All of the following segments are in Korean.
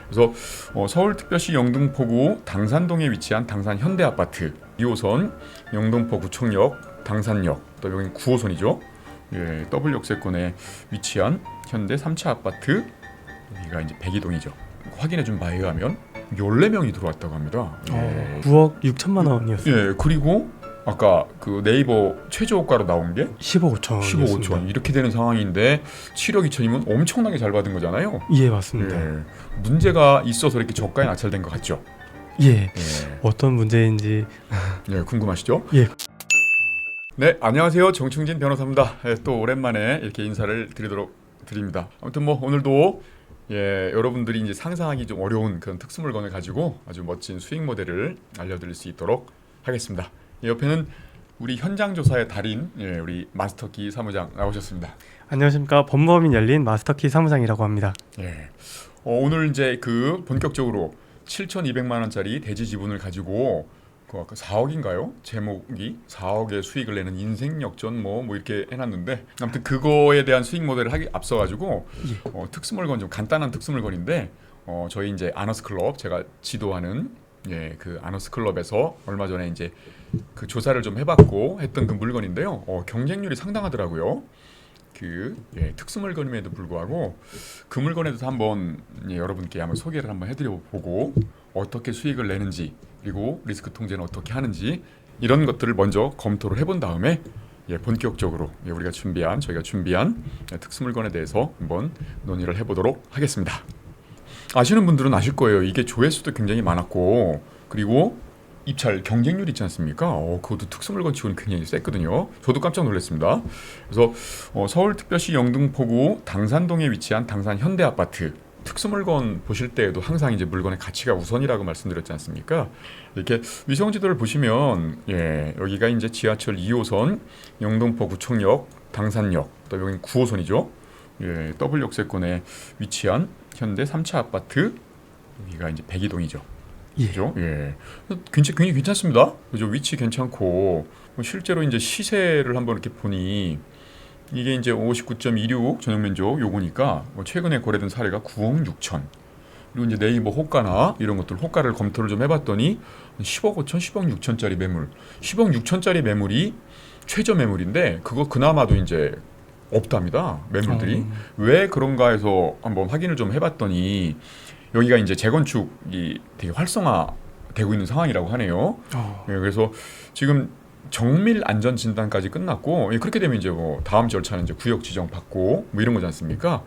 그래서 서울특별시 영등포구 당산동에 위치한 당산 현대아파트 2호선 영등포 구청역 당산역 또 여기 9호선이죠. 예, 더블 역세권에 위치한 현대 3차 아파트 여기가 이제 백이동이죠. 확인해 준 바에 의하면 14명이 들어왔다고 합니다. 예. 9억 6천만 원이었어요. 예, 그리고 아까 그 네이버 최저호가로 나온 게 15억 5천. 15억 5천 이렇게 되는 상황인데 7억 2천이면 엄청나게 잘 받은 거잖아요. 예, 맞습니다. 예, 문제가 있어서 이렇게 저가에 낙찰된 것 같죠? 예. 예, 어떤 문제인지. 예, 궁금하시죠? 예. 네, 안녕하세요. 정충진 변호사입니다. 예, 또 오랜만에 이렇게 인사를 드립니다. 아무튼 뭐 오늘도 여러분들이 이제 상상하기 좀 어려운 그런 특수 물건을 가지고 아주 멋진 수익 모델을 알려드릴 수 있도록 하겠습니다. 옆에는 우리 현장 조사의 달인 우리 마스터키 사무장 나오셨습니다. 안녕하십니까. 법무법인 열린 마스터키 사무장이라고 합니다. 예. 오늘 이제 그 본격적으로 7,200만 원짜리 대지 지분을 가지고 그 아까 4억인가요? 제목이 4억의 수익을 내는 인생 역전 뭐 이렇게 해놨는데 아무튼 그거에 대한 수익 모델을 하기 앞서가지고 특수 물건 좀 간단한 특수 물건인데 저희 이제 아너스 클럽 제가 지도하는 그 아너스 클럽에서 얼마 전에 이제 그 조사를 좀 해봤고 했던 그 물건인데요. 경쟁률이 상당하더라고요. 특수 물건임에도 불구하고 그 물건에 대해서 한번 여러분께 한번 소개를 한번 해드려보고 어떻게 수익을 내는지 그리고 리스크 통제는 어떻게 하는지 이런 것들을 먼저 검토를 해본 다음에 본격적으로 저희가 준비한 특수 물건에 대해서 한번 논의를 해보도록 하겠습니다. 아시는 분들은 아실 거예요. 이게 조회수도 굉장히 많았고 그리고 입찰 경쟁률 있지 않습니까? 그것도 특수물건 치고는 굉장히 셌거든요. 저도 깜짝 놀랐습니다. 그래서 서울특별시 영등포구 당산동에 위치한 당산 현대아파트 특수물건 보실 때에도 항상 이제 물건의 가치가 우선이라고 말씀드렸지 않습니까? 이렇게 위성지도를 보시면 여기가 이제 지하철 2호선 영등포 구청역 당산역 또 여기 9호선이죠. 더블 역세권에 위치한 현대 3차 아파트 여기가 이제 백이동이죠. 그죠? 굉장히 괜찮습니다. 그죠? 위치 괜찮고 실제로 이제 시세를 한번 이렇게 보니 이게 이제 59.26 전용 면적 요거니까 최근에 거래된 사례가 9억 6천. 그리고 이제 네이버 호가나 이런 것들 호가를 검토를 좀 해봤더니 10억 5천, 10억 6천짜리 매물, 10억 6천짜리 매물이 최저 매물인데 그거 그나마도 이제 없답니다. 매물들이 왜 그런가 해서 한번 확인을 좀 해봤더니 여기가 이제 재건축이 되게 활성화되고 있는 상황이라고 하네요. 그래서 지금 정밀 안전 진단까지 끝났고 그렇게 되면 이제 뭐 다음 절차는 이제 구역 지정 받고 뭐 이런 거지 않습니까?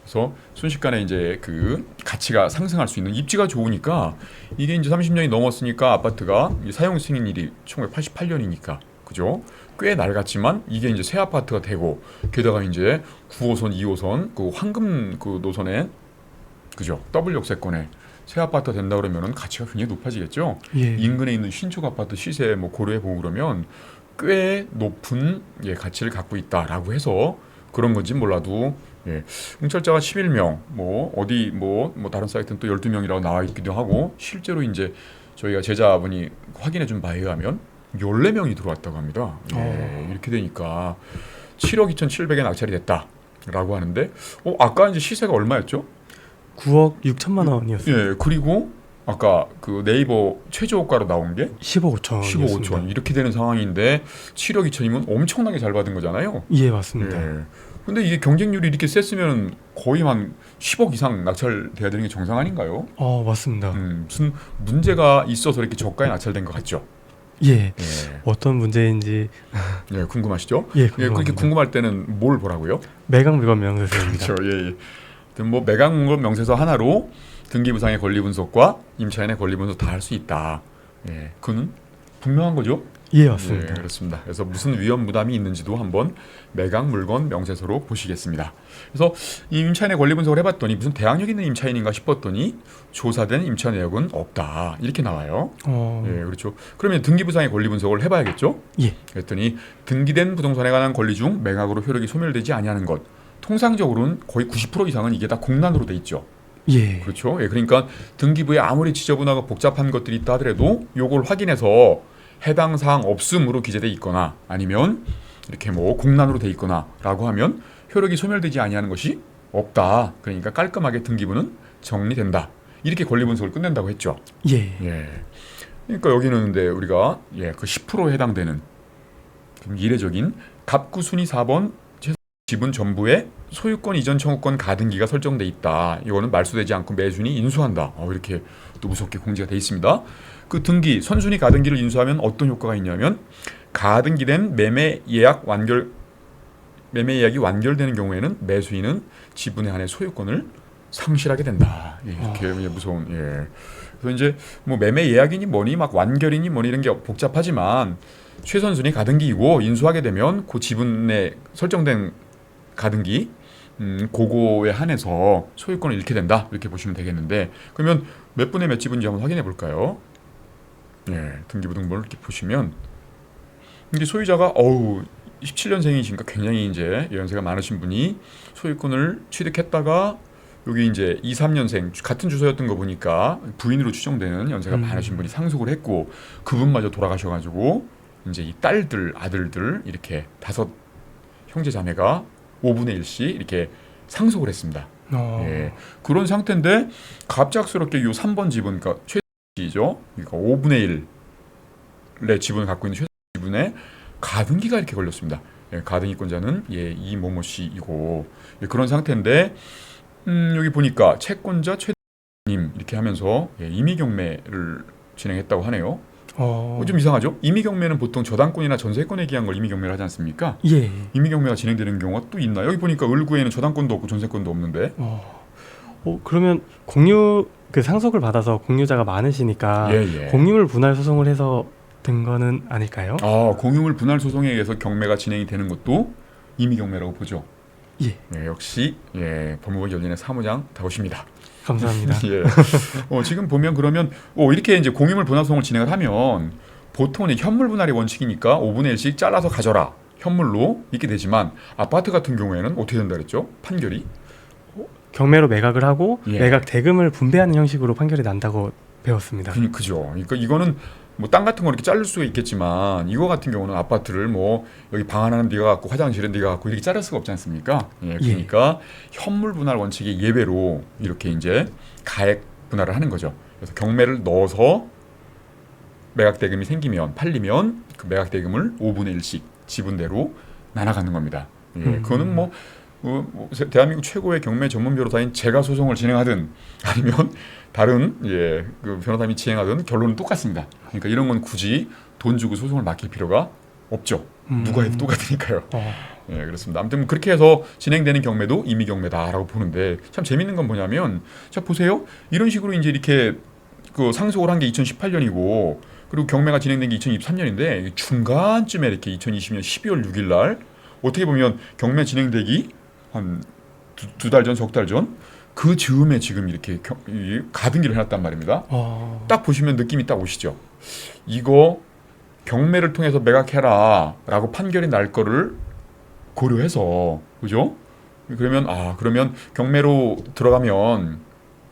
그래서 순식간에 이제 그 가치가 상승할 수 있는 입지가 좋으니까 이게 이제 30년이 넘었으니까 아파트가 사용 승인일이 1988년이니까 그죠? 꽤 낡았지만 이게 이제 새 아파트가 되고 게다가 이제 9호선, 2호선 그 황금 그 노선에 그죠? 더블 역세권에 새 아파트가 된다 그러면은 가치가 굉장히 높아지겠죠. 인근에 있는 신축 아파트 시세 뭐 고려해 보고 그러면 꽤 높은 가치를 갖고 있다라고 해서 그런 건지 몰라도 응찰자가 11명 뭐 어디 뭐 다른 사이트는 또 12명이라고 나와 있기도 하고 실제로 이제 저희가 제자분이 확인해 준 바에 의하면 14명이 들어왔다고 합니다. 이렇게 되니까 7억 2,700에 낙찰이 됐다라고 하는데 아까 이제 시세가 얼마였죠? 9억 6천만 원이었어요. 그리고 아까 그 네이버 최저호가로 나온 게 15억 5천. 15억 5천 이렇게 되는 상황인데 7억 2천이면 엄청나게 잘 받은 거잖아요. 예, 맞습니다. 근데 이게 경쟁률이 이렇게 셌으면 거의 한 10억 이상 낙찰돼야 되는 게 정상 아닌가요? 맞습니다. 무슨 문제가 있어서 이렇게 저가에 낙찰된 것 같죠? 어떤 문제인지. 궁금하시죠? 궁금합니다. 그렇게 궁금할 때는 뭘 보라고요? 매각 물건 명세서입니다. 그렇죠. 뭐 매각 물건 명세서 하나로 등기부상의 권리 분석과 임차인의 권리 분석 다 할 수 있다. 그는 분명한 거죠? 맞습니다. 그렇습니다. 그래서 무슨 위험 부담이 있는지도 한번 매각 물건 명세서로 보시겠습니다. 그래서 이 임차인의 권리 분석을 해봤더니 무슨 대항력 있는 임차인인가 싶었더니 조사된 임차 내역은 없다 이렇게 나와요. 그렇죠. 그러면 등기부상의 권리 분석을 해봐야겠죠? 그랬더니 등기된 부동산에 관한 권리 중 매각으로 효력이 소멸되지 아니하는 것. 통상적으로는 거의 90% 이상은 이게 다 공란으로 돼 있죠. 그렇죠. 그러니까 등기부에 아무리 지저분하고 복잡한 것들이 있다 하더라도 요걸 확인해서 해당 사항 없음으로 기재돼 있거나 아니면 이렇게 뭐 공란으로 돼 있거나라고 하면 효력이 소멸되지 아니하는 것이 없다. 그러니까 깔끔하게 등기부는 정리된다. 이렇게 권리 분석을 끝낸다고 했죠. 예. 예. 그러니까 여기는 근데 우리가 그 10%에 해당되는 좀 이례적인 갑구 순위 4번 지분 전부의 소유권 이전 청구권 가등기가 설정돼 있다. 이거는 말소되지 않고 매순이 인수한다. 이렇게 또 무섭게 공지가 돼 있습니다. 그 등기 선순위 가등기를 인수하면 어떤 효과가 있냐면 가등기된 매매 예약이 완결되는 경우에는 매수인은 지분에 한해 소유권을 상실하게 된다. 이렇게 무서운. 그래서 이제 뭐 매매 예약이니 뭐니 막 완결이니 뭐니 이런 게 복잡하지만 최선순위 가등기이고 인수하게 되면 그 지분에 설정된 가등기 그거에 한해서 소유권을 잃게 된다. 이렇게 보시면 되겠는데 그러면 몇 분의 몇 지분인지 한번 확인해 볼까요? 등기부등본을 이렇게 보시면 이게 소유자가 17년생이시니까 굉장히 이제 연세가 많으신 분이 소유권을 취득했다가 여기 이제 23년생 같은 주소였던 거 보니까 부인으로 추정되는 연세가 많으신 분이 상속을 했고 그분마저 돌아가셔가지고 이제 이 딸들 아들들 이렇게 5 형제 자매가 5분의 1씩 이렇게 상속을 했습니다. 그런 상태인데 갑작스럽게 이 3번 지분, 그러니까 최지죠. 그러니까 5분의 1의 지분을 갖고 있는 최 지분에 가등기가 이렇게 걸렸습니다. 가등기권자는 이모모 씨이고 그런 상태인데 여기 보니까 채권자 최님 이렇게 하면서 임의경매를 진행했다고 하네요. 좀 이상하죠? 임의경매는 보통 저당권이나 전세권에 기한 걸 임의경매를 하지 않습니까? 예. 임의경매가 진행되는 경우가 또 있나? 여기 보니까 을구에는 저당권도 없고 전세권도 없는데. 그러면 그 상속을 받아서 공유자가 많으시니까 공유물 분할 소송을 해서 된 거는 아닐까요? 공유물 분할 소송에 의해서 경매가 진행이 되는 것도 임의경매라고 보죠. 역시 법무부 연인의 사무장 다우십니다. 감사합니다. 지금 보면 그러면 이렇게 이제 공유물 분할 소송을 진행을 하면 보통은 현물 분할이 원칙이니까 5분의 1씩 잘라서 가져라 현물로 있게 되지만 아파트 같은 경우에는 어떻게 된다 그랬죠? 판결이 경매로 매각을 하고 매각 대금을 분배하는 형식으로 판결이 난다고 배웠습니다. 그죠. 그러니까 이거는 뭐 땅 같은 거 이렇게 자를 수가 있겠지만 이거 같은 경우는 아파트를 뭐 여기 방 하나는 네가 갖고 화장실은 네가 갖고 이렇게 자를 수가 없지 않습니까? 그러니까 현물 분할 원칙의 예외로 이렇게 이제 가액 분할을 하는 거죠. 그래서 경매를 넣어서 매각 대금이 생기면 팔리면 그 매각 대금을 5분의 1씩 지분대로 나눠가는 겁니다. 그거는 뭐 대한민국 최고의 경매 전문 변호사인 제가 소송을 진행하든 아니면 다른 그 변호사님이 진행하든 결론은 똑같습니다. 그러니까 이런 건 굳이 돈 주고 소송을 맡길 필요가 없죠. 누가 해도 똑같으니까요. 그렇습니다. 아무튼 그렇게 해서 진행되는 경매도 임의경매다라고 보는데 참 재밌는 건 뭐냐면 자 보세요. 이런 식으로 이제 이렇게 그 상속을 한 게 2018년이고 그리고 경매가 진행된 게 2023년인데 중간쯤에 이렇게 2020년 12월 6일 날 어떻게 보면 경매 진행되기 한 두 달 전, 석 달 전 그 즈음에 지금 이렇게 가등기를 해놨단 말입니다. 딱 보시면 느낌이 딱 오시죠. 이거 경매를 통해서 매각해라라고 판결이 날 거를 고려해서 그죠? 그러면 경매로 들어가면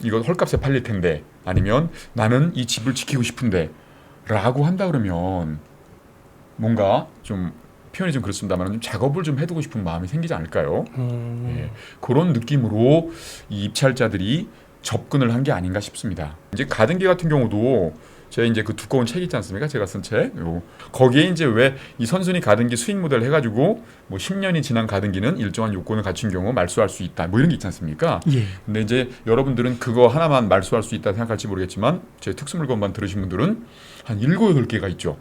이거 헐값에 팔릴 텐데 아니면 나는 이 집을 지키고 싶은데라고 한다 그러면 뭔가 좀 표현이 좀 그렇습니다만 좀 작업을 좀 해두고 싶은 마음이 생기지 않을까요? 그런 느낌으로 이 입찰자들이 접근을 한 게 아닌가 싶습니다. 이제 가등기 같은 경우도 제가 이제 그 두꺼운 책 있지 않습니까? 제가 쓴 책. 거기에 이제 왜 이 선순위 가등기 수익 모델 해가지고 뭐 10년이 지난 가등기는 일정한 요건을 갖춘 경우 말소할 수 있다. 뭐 이런 게 있지 않습니까? 근데 이제 여러분들은 그거 하나만 말소할 수 있다 생각할지 모르겠지만 제 특수물건만 들으신 분들은 한 7, 8개가 있죠.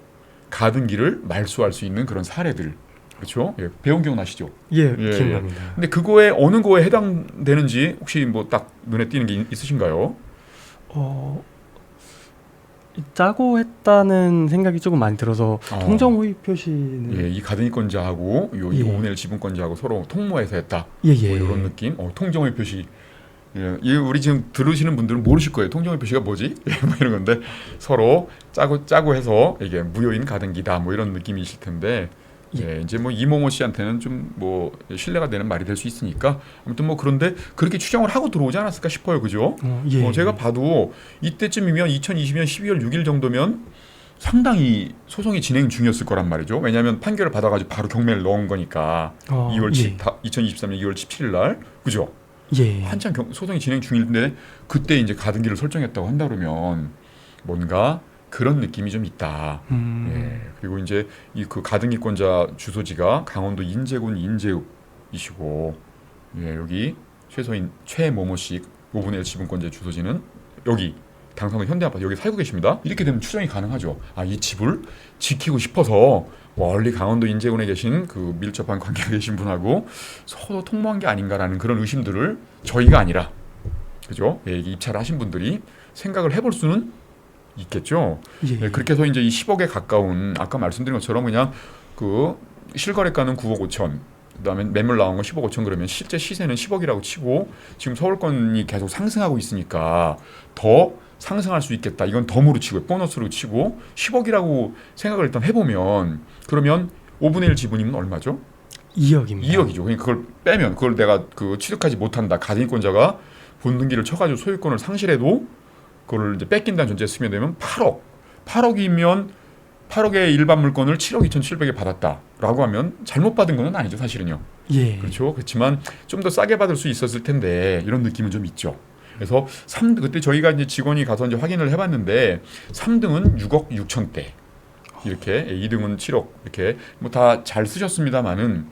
가등기를 말소할 수 있는 그런 사례들. 그렇죠? 배운 기억나시죠? 기억납니다. 근데 그거에 어느 거에 해당되는지 혹시 뭐 딱 눈에 띄는 게 있으신가요? 짜고 했다는 생각이 조금 많이 들어서 통정 호의 표시는 이 가등기권자하고 이 5분의 1 지분권자하고 서로 통모해서 했다. 뭐 이런 느낌. 통정 호의 표시. 우리 지금 들으시는 분들은 모르실 거예요. 통정의 표시가 뭐지? 뭐 이런 건데 서로 짜고 해서 이게 무효인 가등기다. 뭐 이런 느낌이실 텐데 이제 뭐 이모모 씨한테는 좀 뭐 신뢰가 되는 말이 될 수 있으니까 아무튼 뭐 그런데 그렇게 추정을 하고 들어오지 않았을까 싶어요. 그죠? 제가 봐도 이때쯤이면 2020년 12월 6일 정도면 상당히 소송이 진행 중이었을 거란 말이죠. 왜냐하면 판결을 받아가지고 바로 경매를 넣은 거니까 2023년 2월 17일 날 그죠? 예. 한참 소송이 진행 중인데 그때 이제 가등기를 설정했다고 한다 그러면 뭔가 그런 느낌이 좀 있다. 예. 그리고 이제 이 그 가등기권자 주소지가 강원도 인제군 인제읍이시고, 예, 여기 최서인 최모모씨 5분의 1 지분권자 주소지는 여기 당선은 현대아파트 여기 살고 계십니다. 이렇게 되면 추정이 가능하죠. 아, 이 집을 지키고 싶어서 멀리 강원도 인제군에 계신 그 밀접한 관계가 계신 분하고 서로 통모한 게 아닌가라는 그런 의심들을 저희가 아니라, 그죠? 예, 입찰을 하신 분들이 생각을 해볼 수는 있겠죠. 예. 네, 그렇게 해서 이제 이 10억에 가까운 아까 말씀드린 것처럼 그냥 그 실거래가는 9억 5천, 그다음에 매물 나온 건 10억 5천 그러면 실제 시세는 10억이라고 치고 지금 서울권이 계속 상승하고 있으니까 더 상승할 수 있겠다. 이건 덤으로 치고 보너스로 치고 10억이라고 생각을 일단 해보면 그러면 5분의 1 지분이면 얼마죠? 2억입니다. 2억이죠. 그러니까 그걸 빼면 그걸 내가 그 취득하지 못한다. 가등기권자가 본등기를 쳐가지고 소유권을 상실해도 그걸 이제 뺏긴다는 전제에 쓰면 되면 8억. 8억이면 8억의 일반 물건을 7억 2,700에 받았다라고 하면 잘못 받은 건 아니죠, 사실은요. 예. 그렇죠. 그렇지만 좀 더 싸게 받을 수 있었을 텐데 이런 느낌은 좀 있죠. 그래서 3등 그때 저희가 이제 직원이 가서 이제 확인을 해봤는데 3등은 6억 6천대 이렇게 2등은 7억 이렇게 뭐 다 잘 쓰셨습니다만은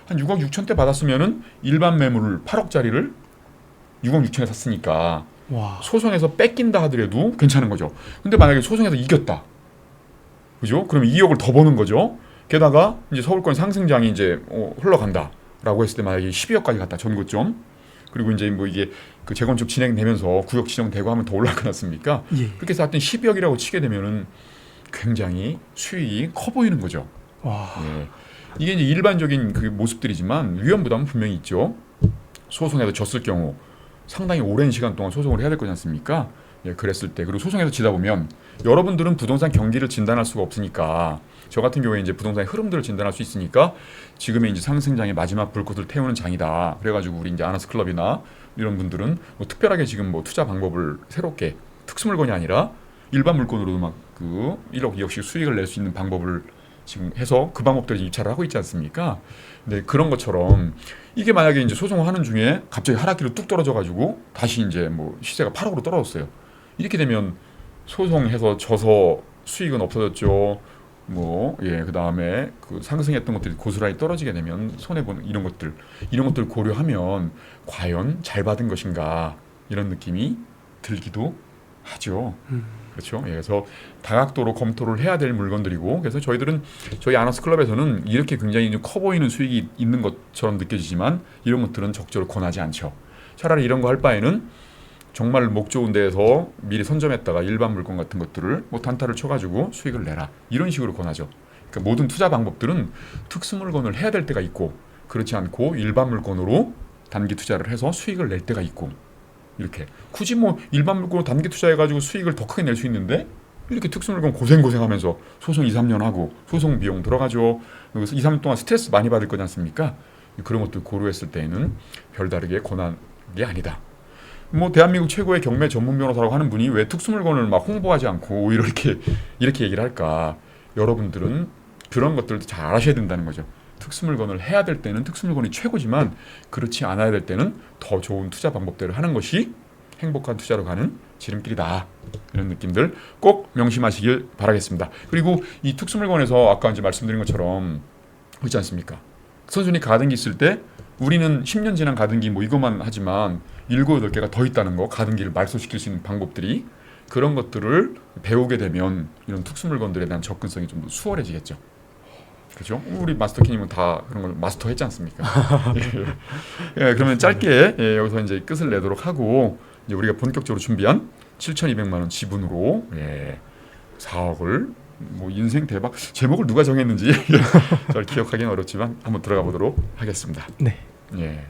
한 6억 6천대 받았으면은 일반 매물을 8억짜리를 6억 6천에 샀으니까 와. 소송에서 뺏긴다 하더라도 괜찮은 거죠. 근데 만약에 소송에서 이겼다, 그죠? 그러면 2억을 더 버는 거죠. 게다가 이제 서울권 상승장이 이제 흘러간다라고 했을 때 만약에 12억까지 갔다 전고점. 그리고 이제 뭐 이게 그 재건축 진행되면서 구역 지정되고 하면 더 올라갈 것 같습니까? 예. 그렇게 해서 하여튼 12억이라고 치게 되면은 굉장히 수익이 커 보이는 거죠. 와. 예. 이게 이제 일반적인 그 모습들이지만 위험 부담은 분명히 있죠. 소송에서 졌을 경우 상당히 오랜 시간 동안 소송을 해야 될 거지 않습니까? 예, 그랬을 때 그리고 소송에서 지다 보면 여러분들은 부동산 경기를 진단할 수가 없으니까 저 같은 경우에 이제 부동산의 흐름들을 진단할 수 있으니까 지금의 이제 상승장의 마지막 불꽃을 태우는 장이다. 그래가지고 우리 이제 아나스 클럽이나 이런 분들은 뭐 특별하게 지금 뭐 투자 방법을 새롭게 특수물건이 아니라 일반 물건으로도 막 그 1억 2억씩 수익을 낼 수 있는 방법을 지금 해서 그 방법들을 입찰을 하고 있지 않습니까? 근데 그런 것처럼 이게 만약에 이제 소송을 하는 중에 갑자기 하락기로 뚝 떨어져가지고 다시 이제 뭐 시세가 8억으로 떨어졌어요. 이렇게 되면 소송해서 져서 수익은 없어졌죠. 뭐, 예, 그 다음에 그 상승했던 것들이 고스란히 떨어지게 되면 손해보는 이런 것들 고려하면 과연 잘 받은 것인가 이런 느낌이 들기도 하죠. 그렇죠. 예, 그래서 다각도로 검토를 해야 될 물건들이고 그래서 저희 아나스 클럽에서는 이렇게 굉장히 커 보이는 수익이 있는 것처럼 느껴지지만 이런 것들은 적절히 권하지 않죠. 차라리 이런 거 할 바에는 정말 목 좋은 데에서 미리 선점했다가 일반 물건 같은 것들을 뭐 단타를 쳐가지고 수익을 내라 이런 식으로 권하죠. 그러니까 모든 투자 방법들은 특수 물건을 해야 될 때가 있고 그렇지 않고 일반 물건으로 단기 투자를 해서 수익을 낼 때가 있고 이렇게 굳이 뭐 일반 물건으로 단기 투자해가지고 수익을 더 크게 낼 수 있는데 이렇게 특수 물건 고생하면서 소송 2, 3년 하고 소송 비용 들어가죠. 그래서 2, 3년 동안 스트레스 많이 받을 거지 않습니까? 그런 것들 고려했을 때에는 별다르게 권한 게 아니다. 뭐 대한민국 최고의 경매 전문 변호사라고 하는 분이 왜 특수 물건을 막 홍보하지 않고 오히려 이렇게 얘기를 할까? 여러분들은 그런 것들도 잘 아셔야 된다는 거죠. 특수 물건을 해야 될 때는 특수 물건이 최고지만 그렇지 않아야 될 때는 더 좋은 투자 방법들을 하는 것이 행복한 투자로 가는 지름길이다. 이런 느낌들 꼭 명심하시길 바라겠습니다. 그리고 이 특수 물건에서 아까 이제 말씀드린 것처럼 그렇지 않습니까? 선순위 가등기 있을 때 우리는 10년 지난 가등기 뭐 이것만 하지만 7, 8개가 더 있다는 거, 가등기를 말소시킬 수 있는 방법들이 그런 것들을 배우게 되면 이런 특수 물건들에 대한 접근성이 좀 더 수월해지겠죠. 그렇죠? 우리 마스터키님은 다 그런 걸 마스터했지 않습니까? 예, 그러면 짧게 여기서 이제 끝을 내도록 하고 이제 우리가 본격적으로 준비한 7,200만 원 지분으로 4억을 뭐 인생 대박 제목을 누가 정했는지 잘 기억하기는 어렵지만 한번 들어가 보도록 하겠습니다. 네. 예.